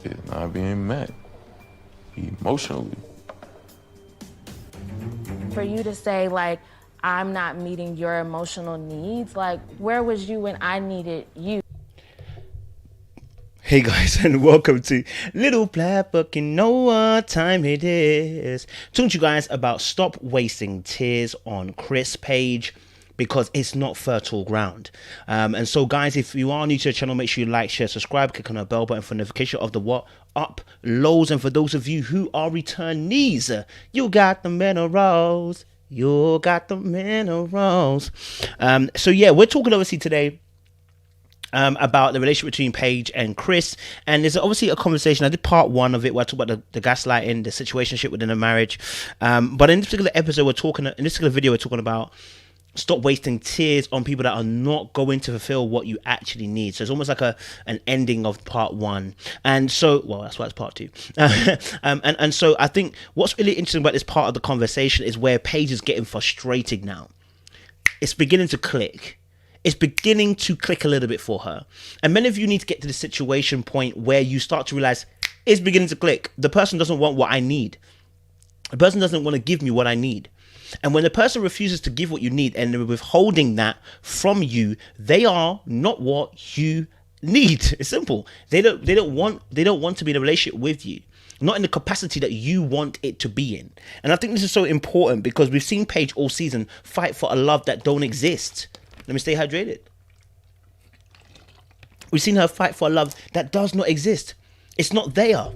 is not being met emotionally. For you to say, like, I'm not meeting your emotional needs, like, where was you when I needed you? Hey guys, and welcome to Little Black Book. You know what time it is. Talking to you guys about stop wasting tears on Chris Paige, because it's not fertile ground. And so guys, if you are new to the channel, make sure you like, share, subscribe, click on the bell button for notification of the what uploads. And for those of you who are returnees, you got the minerals. You got the minerals. So yeah, we're talking obviously today about the relationship between Paige and Chris, and there's obviously a conversation. I did part one of it where I talk about the gaslighting, the situationship within a marriage, but in this particular episode, in this particular video, we're talking about stop wasting tears on people that are not going to fulfill what you actually need. So it's almost like an ending of part one. And so, well, that's why it's part two. And so I think what's really interesting about this part of the conversation is where Paige is getting frustrated now. It's beginning to click. It's beginning to click a little bit for her. And many of you need to get to the situation point where you start to realize it's beginning to click. The person doesn't want what I need. The person doesn't want to give me what I need. And when the person refuses to give what you need and they're withholding that from you, they are not what you need. It's simple. They don't want to be in a relationship with you. Not in the capacity that you want it to be in. And I think this is so important because we've seen Paige all season fight for a love that don't exist. Let me stay hydrated. We've seen her fight for a love that does not exist. It's not there.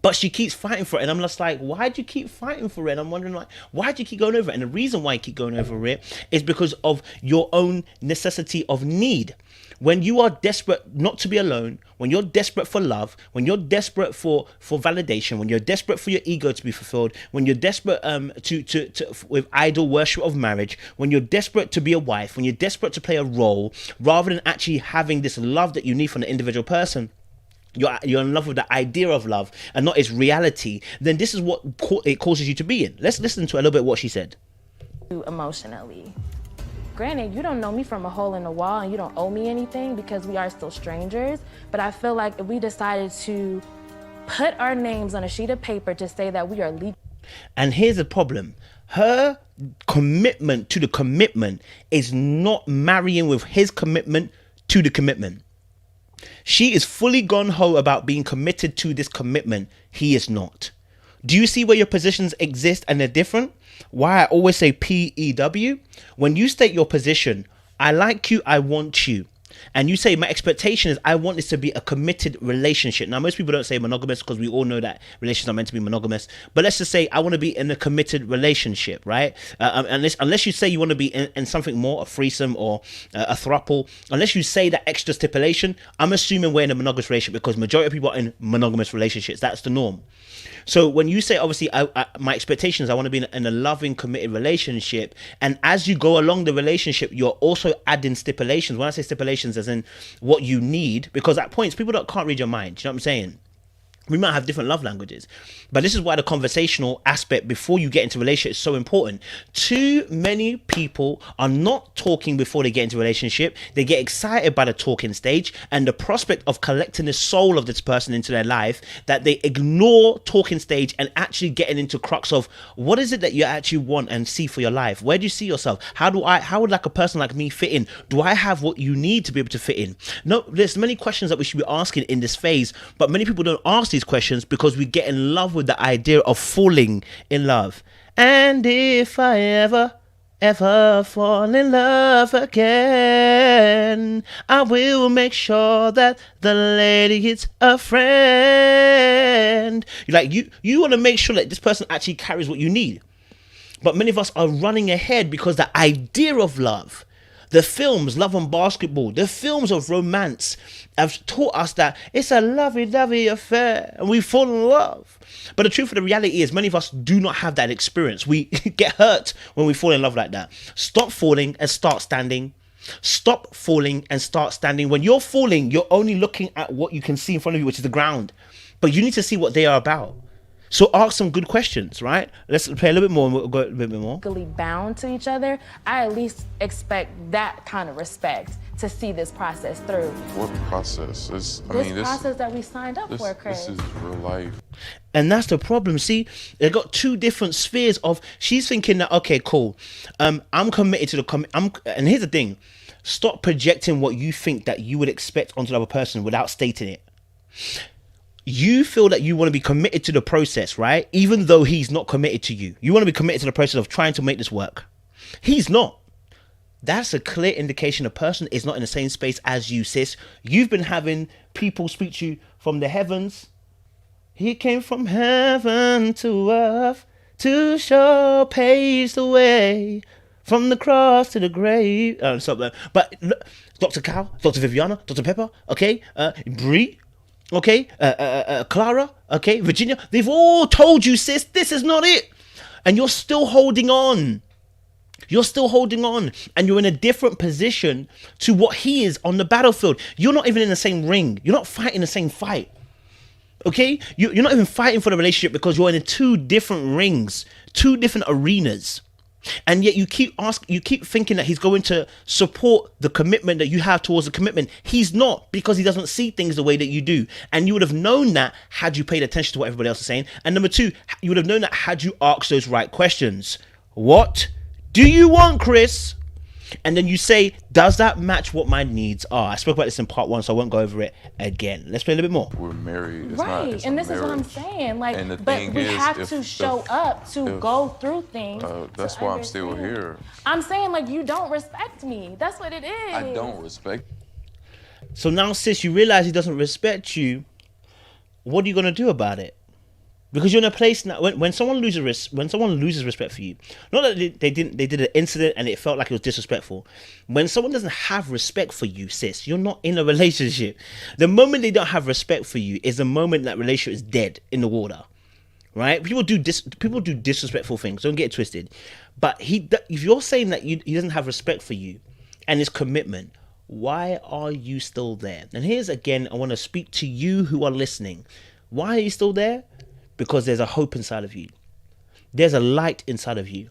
But she keeps fighting for it. And I'm just like, why do you keep fighting for it? And I'm wondering, like, why do you keep going over it? And the reason why you keep going over it is because of your own necessity of need. When you are desperate not to be alone, when you're desperate for love, when you're desperate for validation, when you're desperate for your ego to be fulfilled, when you're desperate with idol worship of marriage, when you're desperate to be a wife, when you're desperate to play a role, rather than actually having this love that you need from the individual person, you're in love with the idea of love and not its reality, then this is what it causes you to be in. Let's listen to a little bit what she said. Emotionally. Granted, you don't know me from a hole in the wall and you don't owe me anything because we are still strangers, but I feel like if we decided to put our names on a sheet of paper to say that we are legal. And here's the problem. Her commitment to the commitment is not marrying with his commitment to the commitment. She is fully gung-ho about being committed to this commitment. He is not. Do you see where your positions exist and they're different? Why I always say PEW. When you state your position, I like you, I want you. And you say my expectation is I want this to be a committed relationship. Now, most people don't say monogamous because we all know that relationships are meant to be monogamous. But let's just say I want to be in a committed relationship, right? Unless you say you want to be in something more, a threesome or a throuple, unless you say that extra stipulation, I'm assuming we're in a monogamous relationship because majority of people are in monogamous relationships. That's the norm. So when you say, obviously, my expectations, I want to be in a loving, committed relationship. And as you go along the relationship, you're also adding stipulations. When I say stipulations, as in what you need, because at points, people can't read your mind. You know what I'm saying? We might have different love languages, but this is why the conversational aspect before you get into a relationship is so important. Too many people are not talking before they get into a relationship. They get excited by the talking stage and the prospect of collecting the soul of this person into their life, that they ignore talking stage and actually getting into crux of what is it that you actually want and see for your life? Where do you see yourself? How would like a person like me fit in? Do I have what you need to be able to fit in? No, there's many questions that we should be asking in this phase, but many people don't ask these questions because we get in love with the idea of falling in love. And if I ever fall in love again, I will make sure that the lady is a friend. You want to make sure that this person actually carries what you need. But many of us are running ahead because the idea of love, the films, Love and Basketball, the films of romance have taught us that it's a lovey-dovey affair and we fall in love. But the truth of the reality is many of us do not have that experience. We get hurt when we fall in love like that. Stop falling and start standing. Stop falling and start standing. When you're falling, you're only looking at what you can see in front of you, which is the ground. But you need to see what they are about. So ask some good questions, right? Let's play a little bit more and we'll go a little bit more. Legally bound to each other, I at least expect that kind of respect to see this process through. What process? This Process that we signed up for, Chris. This is real life. And that's the problem. See, they've got two different spheres of, she's thinking that, okay, cool. I'm committed to and here's the thing. Stop projecting what you think that you would expect onto the other person without stating it. You feel that you want to be committed to the process, right? Even though he's not committed to you. You want to be committed to the process of trying to make this work. He's not. That's a clear indication a person is not in the same space as you, sis. You've been having people speak to you from the heavens. He came from heaven to earth to show Paige the way from the cross to the grave. But look, Dr. Cal, Dr. Viviana, Dr. Pepper, okay, Bree, okay, Clara, okay, Virginia. They've all told you, sis, this is not it. And you're still holding on. You're still holding on, and you're in a different position to what he is on the battlefield. You're not even in the same ring. You're not fighting the same fight. Okay? You're not even fighting for the relationship because you're in two different rings, two different arenas. And yet you keep thinking that he's going to support the commitment that you have towards the commitment. He's not, because he doesn't see things the way that you do. And you would have known that had you paid attention to what everybody else is saying. And number two, you would have known that had you asked those right questions. What do you want, Chris? And then you say, does that match what my needs are? I spoke about this in part 1, so I won't go over it again. Let's play a little bit more. We're married. Right, and this is what I'm saying. Like, and but we have to show up to go through things. That's why I'm still here. I'm saying, like, you don't respect me. That's what it is. I don't respect. So now, sis, you realize he doesn't respect you. What are you gonna do about it? Because you're in a place now when someone loses respect for you, not that they did an incident and it felt like it was disrespectful. When someone doesn't have respect for you, sis, you're not in a relationship. The moment they don't have respect for you is the moment that relationship is dead in the water, right? People do disrespectful things. Don't get it twisted. But if you're saying that he doesn't have respect for you and his commitment, why are you still there? And here's again, I want to speak to you who are listening. Why are you still there? Because there's a hope inside of you. There's a light inside of you.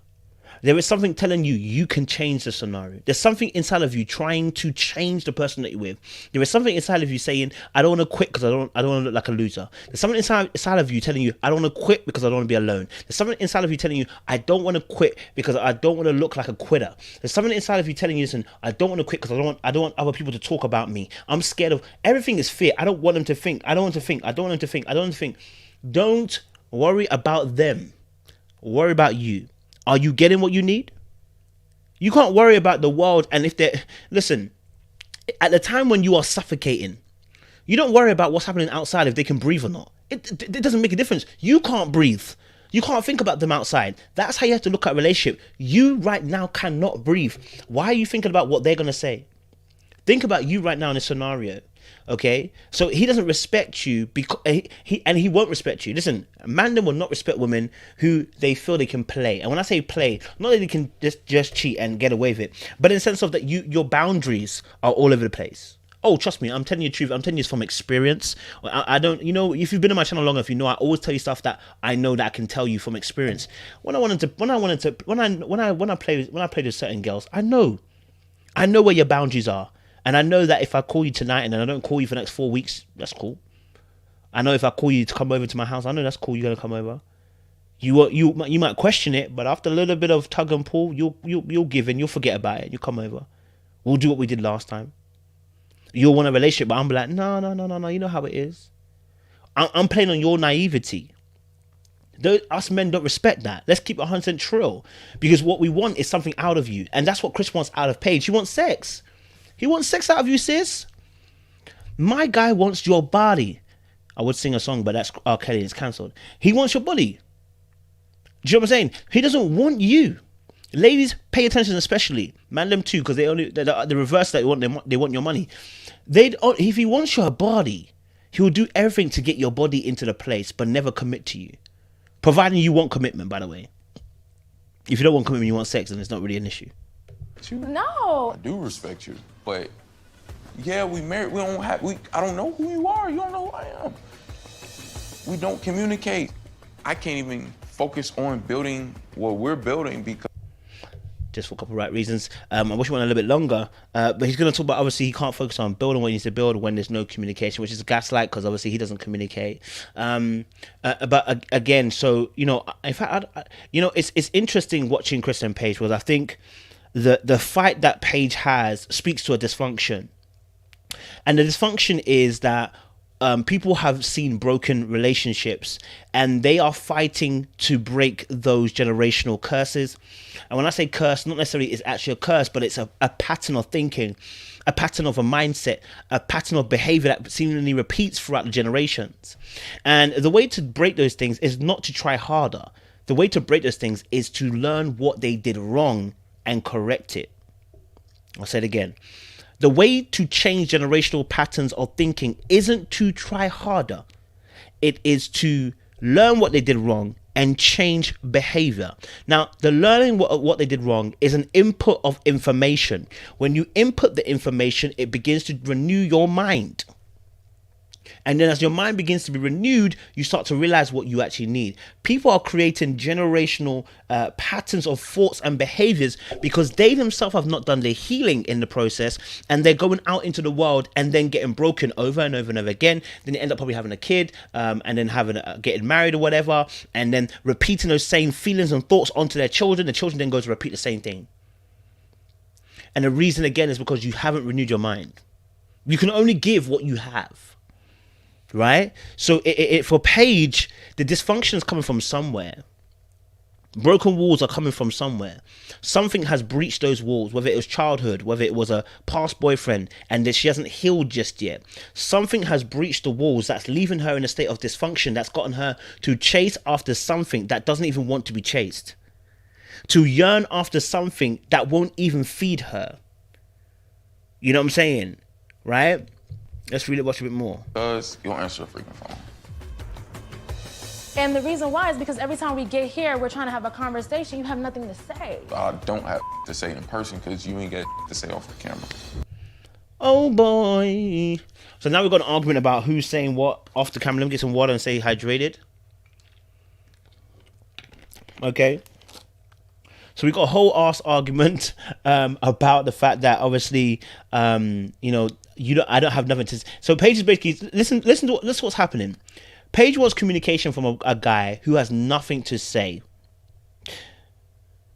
There is something telling you you can change the scenario. There's something inside of you trying to change the person that you're with. There is something inside of you saying, I don't want to quit because I don't want to look like a loser. There's something inside of you telling you, I don't want to quit because I don't want to be alone. There's something inside of you telling you, I don't want to quit because I don't want to look like a quitter. There's something inside of you telling you, listen, I don't want to quit because I don't want other people to talk about me. I'm scared of, everything is fear. I don't want them to think. I don't want to think. I don't want them to think. I don't want to think. Don't worry about them. Worry about you. Are you getting what you need? You can't worry about the world. And if they're, listen, at the time when you are suffocating, you don't worry about what's happening outside if they can breathe or not. It doesn't make a difference. You can't breathe. You can't think about them outside. That's how you have to look at a relationship. You right now cannot breathe. Why are you thinking about what they're going to say? Think about you right now in a scenario. Okay, so he doesn't respect you because he won't respect you. Listen, man will not respect women who they feel they can play. And when I say play, not that they can just cheat and get away with it, but in the sense of that your boundaries are all over the place. Oh, trust me, I'm telling you the truth. I'm telling you this from experience. I don't, if you've been on my channel long enough, I always tell you stuff that I know that I can tell you from experience. When I play with certain girls, I know where your boundaries are. And I know that if I call you tonight and then I don't call you for the next 4 weeks, that's cool. I know if I call you to come over to my house, I know that's cool. You're gonna come over. You might question it, but after a little bit of tug and pull, you'll give in. You'll forget about it. You come over. We'll do what we did last time. You'll want a relationship, but I'm like, no. You know how it is. I'm playing on your naivety. Us men don't respect that. Let's keep it 100% true, because what we want is something out of you, and that's what Chris wants out of Paige. He wants sex. He wants sex out of you, sis. My guy wants your body. I would sing a song, but that's R. Kelly. It's cancelled. He wants your body. Do you know what I'm saying? He doesn't want you. Ladies, pay attention, especially man them too, because the reverse that they want your money. If he wants your body, he will do everything to get your body into the place, but never commit to you, providing you want commitment. By the way, if you don't want commitment, you want sex, then it's not really an issue. No. I do respect you, but yeah, we married. I don't know who you are. You don't know who I am. We don't communicate. I can't even focus on building what we're building because just for copyright reasons. I wish it went a little bit longer, but he's going to talk about, obviously he can't focus on building what he needs to build when there's no communication, which is gaslight, because obviously he doesn't communicate. But again, so, you know, in fact, you know, it's interesting watching Chris and Paige, because I think the fight that Paige has speaks to a dysfunction. And the dysfunction is that people have seen broken relationships and they are fighting to break those generational curses. And when I say curse, not necessarily it's actually a curse, but it's a pattern of thinking, a pattern of a mindset, a pattern of behavior that seemingly repeats throughout the generations. And the way to break those things is not to try harder. The way to break those things is to learn what they did wrong and correct it. I'll say it again. The way to change generational patterns of thinking isn't to try harder. It is to learn what they did wrong and change behavior. Now, the learning what they did wrong is an input of information. When you input the information, it begins to renew your mind. And then as your mind begins to be renewed, you start to realize what you actually need. People are creating generational patterns of thoughts and behaviors because they themselves have not done their healing in the process, and they're going out into the world and then getting broken over and over and over again. Then they end up probably having a kid, and then getting married or whatever, and then repeating those same feelings and thoughts onto their children. The children then go to repeat the same thing. And the reason again is because you haven't renewed your mind. You can only give what you have. Right? So for Paige, the dysfunction is coming from somewhere. Broken walls are coming from somewhere. Something has breached those walls, whether it was childhood, whether it was a past boyfriend, and that she hasn't healed just yet. Something has breached the walls that's leaving her in a state of dysfunction, that's gotten her to chase after something that doesn't even want to be chased. To yearn after something that won't even feed her. You know what I'm saying? Right? Let's read it, watch a bit more. because you don't answer the freaking phone. And the reason why is because every time we get here, we're trying to have a conversation, you have nothing to say. I don't have to say in person because you ain't got to say off the camera. Oh boy. So now we've got an argument about who's saying what off the camera. Let me get some water and stay hydrated. Okay. So we got a whole ass argument about the fact that obviously, you know, I don't have nothing to. So Paige is basically listen to what's happening. Paige wants communication from a guy who has nothing to say.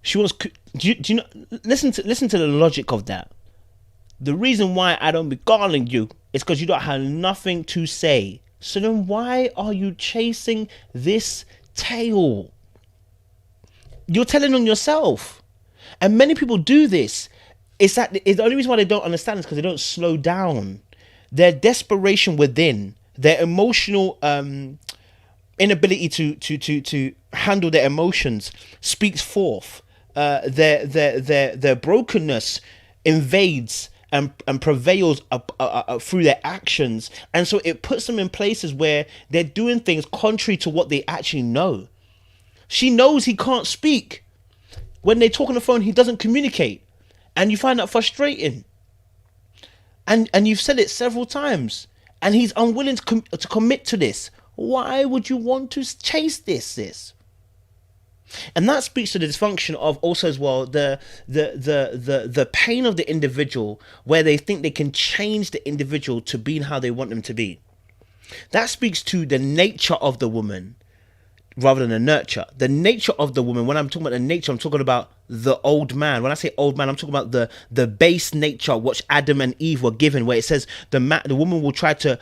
She wants. Do you know? Listen to the logic of that. The reason why I don't be calling you is because you don't have nothing to say. So then why are you chasing this tail? You're telling on yourself. And many people do this. It's the only reason why they don't understand is because they don't slow down. Their desperation within, their emotional inability to handle their emotions speaks forth. Their brokenness invades and prevails through their actions. And so it puts them in places where they're doing things contrary to what they actually know. She knows he can't speak. When they talk on the phone, he doesn't communicate. And you find that frustrating. And you've said it several times. And he's unwilling to commit to this. Why would you want to chase this? And that speaks to the dysfunction of also as well the pain of the individual, where they think they can change the individual to being how they want them to be. That speaks to the nature of the woman rather than the nurture. The nature of the woman, when I'm talking about the nature, I'm talking about the old man. When I say old man, I'm talking about the base nature which Adam and Eve were given, where it says the woman will try to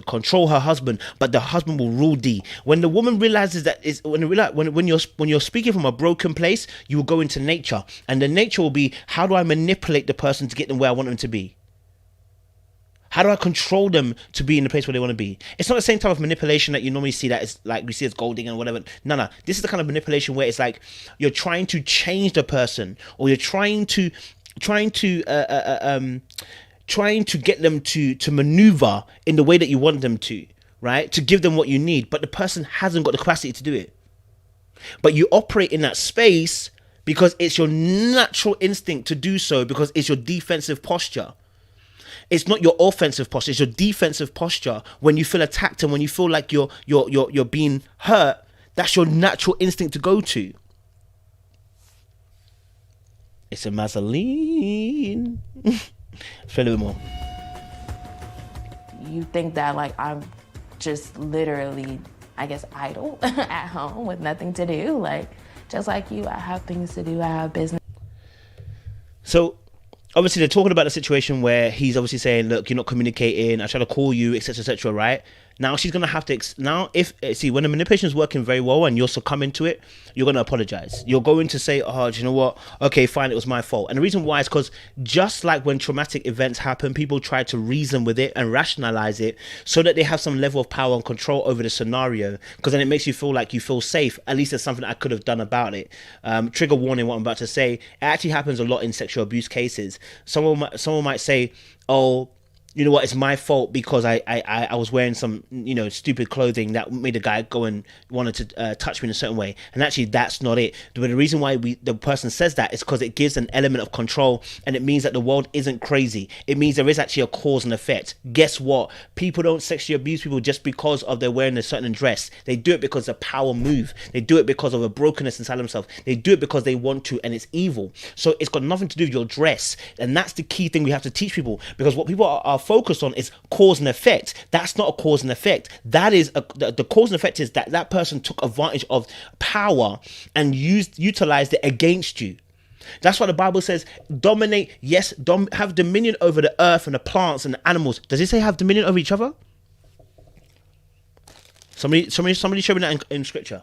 control her husband, but the husband will rule thee. When the woman realizes that when you're speaking from a broken place, you will go into nature, and the nature will be, how do I manipulate the person to get them where I want them to be? How do I control them to be in the place where they want to be? It's not the same type of manipulation that you normally see, that is like we see as gold digging and whatever. No. This is the kind of manipulation where it's like you're trying to change the person, or you're trying to get them to maneuver in the way that you want them to, right? To give them what you need, but the person hasn't got the capacity to do it. But you operate in that space because it's your natural instinct to do so, because it's your defensive posture. It's not your offensive posture, it's your defensive posture. When you feel attacked and when you feel like you're being hurt, That's your natural instinct to go to. It's a Mazzolini. Say a little bit more. You think that like I'm just literally, I guess, idle at home with nothing to do. Like, just like you, I have things to do. I have business. So obviously they're talking about the situation where he's obviously saying, look, you're not communicating, I try to call you, etc., etc., right? Now she's going to have to, when the manipulation is working very well and you're succumbing to it, you're going to apologize. You're going to say, oh, do you know what? Okay, fine, it was my fault. And the reason why is because just like when traumatic events happen, people try to reason with it and rationalize it so that they have some level of power and control over the scenario, because then it makes you feel like you feel safe. At least there's something I could have done about it. Trigger warning, what I'm about to say, it actually happens a lot in sexual abuse cases. Someone might say, oh, you know what, it's my fault because I was wearing some, stupid clothing that made a guy go and wanted to touch me in a certain way. And actually, that's not it. But the reason why the person says that is because it gives an element of control, and it means that the world isn't crazy. It means there is actually a cause and effect. Guess what? People don't sexually abuse people just because of they're wearing a certain dress. They do it because of a power move. They do it because of a brokenness inside themselves. They do it because they want to, and it's evil. So it's got nothing to do with your dress. And that's the key thing we have to teach people, because what people are focused on is cause and effect. That's not a cause and effect. That is the cause and effect is that person took advantage of power and utilized it against you. That's why the Bible says dominate, yes, have dominion over the earth and the plants and the animals. Does it say have dominion over each other? Somebody show me that in scripture.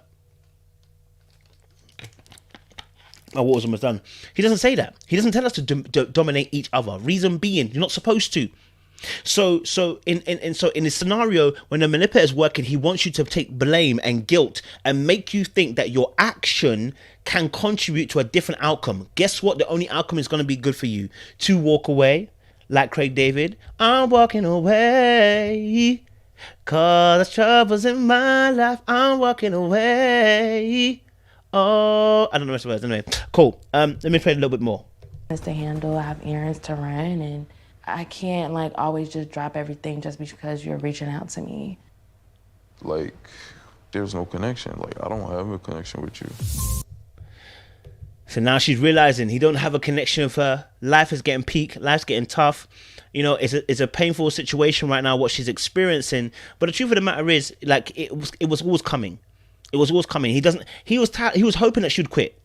My water's almost done. He doesn't say that. He doesn't tell us to dominate each other. Reason being, you're not supposed to. So in this scenario, when the manipulator is working, he wants you to take blame and guilt and make you think that your action can contribute to a different outcome. Guess what? The only outcome is going to be good for you. To walk away, like Craig David. I'm walking away, 'cause the troubles in my life. I'm walking away. Oh, I don't know the rest of the words. Anyway, cool. Let me play a little bit more. To handle, I have errands to run, and I can't like always just drop everything just because you're reaching out to me. Like, there's no connection. Like, I don't have a connection with you. So now she's realizing he don't have a connection with her. Life is getting peak. Life's getting tough. It's a painful situation right now, what she's experiencing. But the truth of the matter is, like, it was always coming. It was always coming. He was hoping that she'd quit.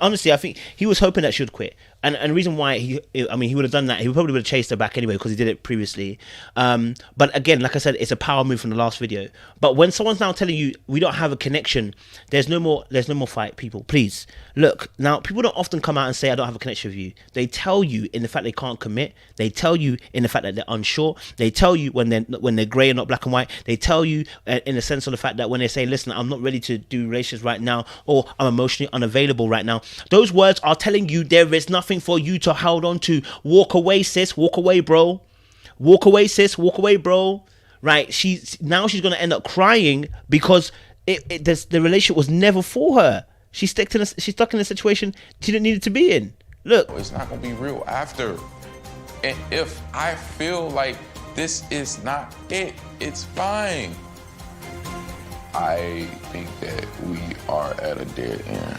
Honestly, I think he was hoping that she'd quit. And the reason why he would have done that, he probably would have chased her back anyway because he did it previously. But again, like I said, it's a power move from the last video. But when someone's now telling you we don't have a connection, there's no more fight, people. Please look. Now, people don't often come out and say I don't have a connection with you. They tell you in the fact they can't commit. They tell you in the fact that they're unsure. They tell you when they're grey and not black and white. They tell you in the sense of the fact that when they say, listen, I'm not ready to do relationships right now, or I'm emotionally unavailable right now. Those words are telling you there is nothing for you to hold on to. Walk away, sis. Walk away, bro. Walk away, sis. Walk away, bro. Right? She's going to end up crying because the relationship was never for her. She's stuck in a situation she didn't need it to be in. Look. It's not going to be real after. And if I feel like this is not it, it's fine. I think that we are at a dead end.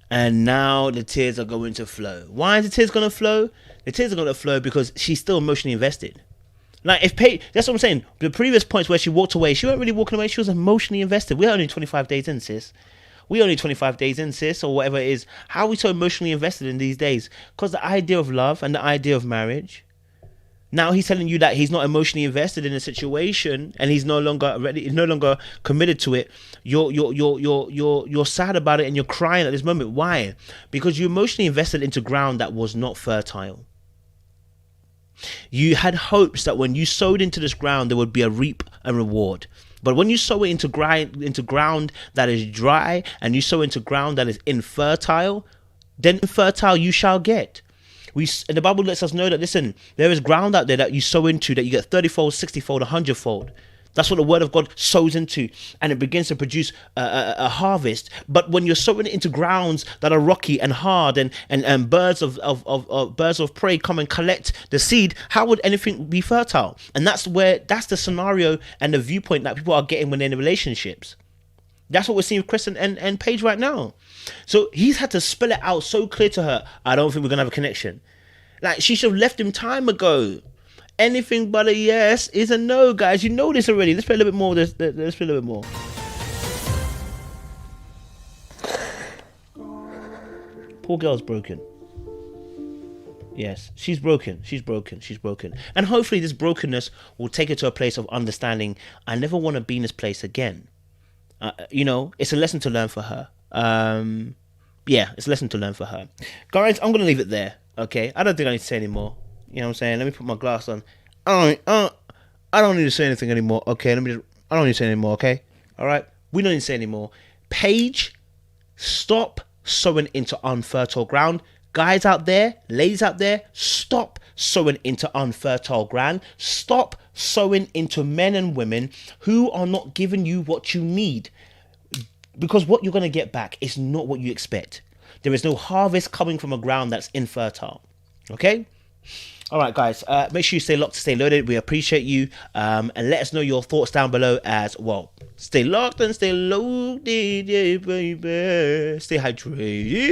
And now the tears are going to flow. Why is the tears going to flow? The tears are going to flow because she's still emotionally invested. Like, if Paige, that's what I'm saying. The previous points where she walked away, she wasn't really walking away. She was emotionally invested. We're only 25 days in, sis. Or whatever it is. How are we so emotionally invested in these days? Because the idea of love and the idea of marriage. Now he's telling you that he's not emotionally invested in a situation and he's no longer ready, he's no longer committed to it. You're sad about it and you're crying at this moment. Why? Because you emotionally invested into ground that was not fertile. You had hopes that when you sowed into this ground, there would be a reap and reward. But when you sow it into ground that is dry and you sow into ground that is infertile, then infertile you shall get. And the Bible lets us know that, listen, there is ground out there that you sow into that you get 30-fold, 60-fold, 100-fold. That's what the word of God sows into, and it begins to produce a harvest. But when you're sowing it into grounds that are rocky and hard, and birds of prey come and collect the seed, how would anything be fertile? And that's the scenario and the viewpoint that people are getting when they're in relationships. That's what we're seeing with Chris and Paige right now. So he's had to spell it out so clear to her. I don't think we're gonna have a connection. Like, she should have left him time ago. Anything but a yes is a no, guys. You know this already. Let's play a little bit more. Let's play a little bit more. Poor girl's broken. Yes, she's broken. She's broken. She's broken. And hopefully this brokenness will take her to a place of understanding. I never want to be in this place again. You know, it's a lesson to learn for her. Yeah, it's a lesson to learn for her. Guys, I'm going to leave it there. Okay, I don't think I need to say any more. You know what I'm saying? Let me put my glass on. I don't need to say anything anymore. Okay, I don't need to say anymore. Okay, all right. We don't need to say anymore. Paige, stop sowing into unfertile ground. Guys out there, ladies out there, stop sowing into unfertile ground. Stop sowing into men and women who are not giving you what you need. Because what you're going to get back is not what you expect. There is no harvest coming from a ground that's infertile. Okay? All right, guys. Make sure you stay locked, stay loaded. We appreciate you. And let us know your thoughts down below as well. Stay locked and stay loaded, yeah, baby. Stay hydrated.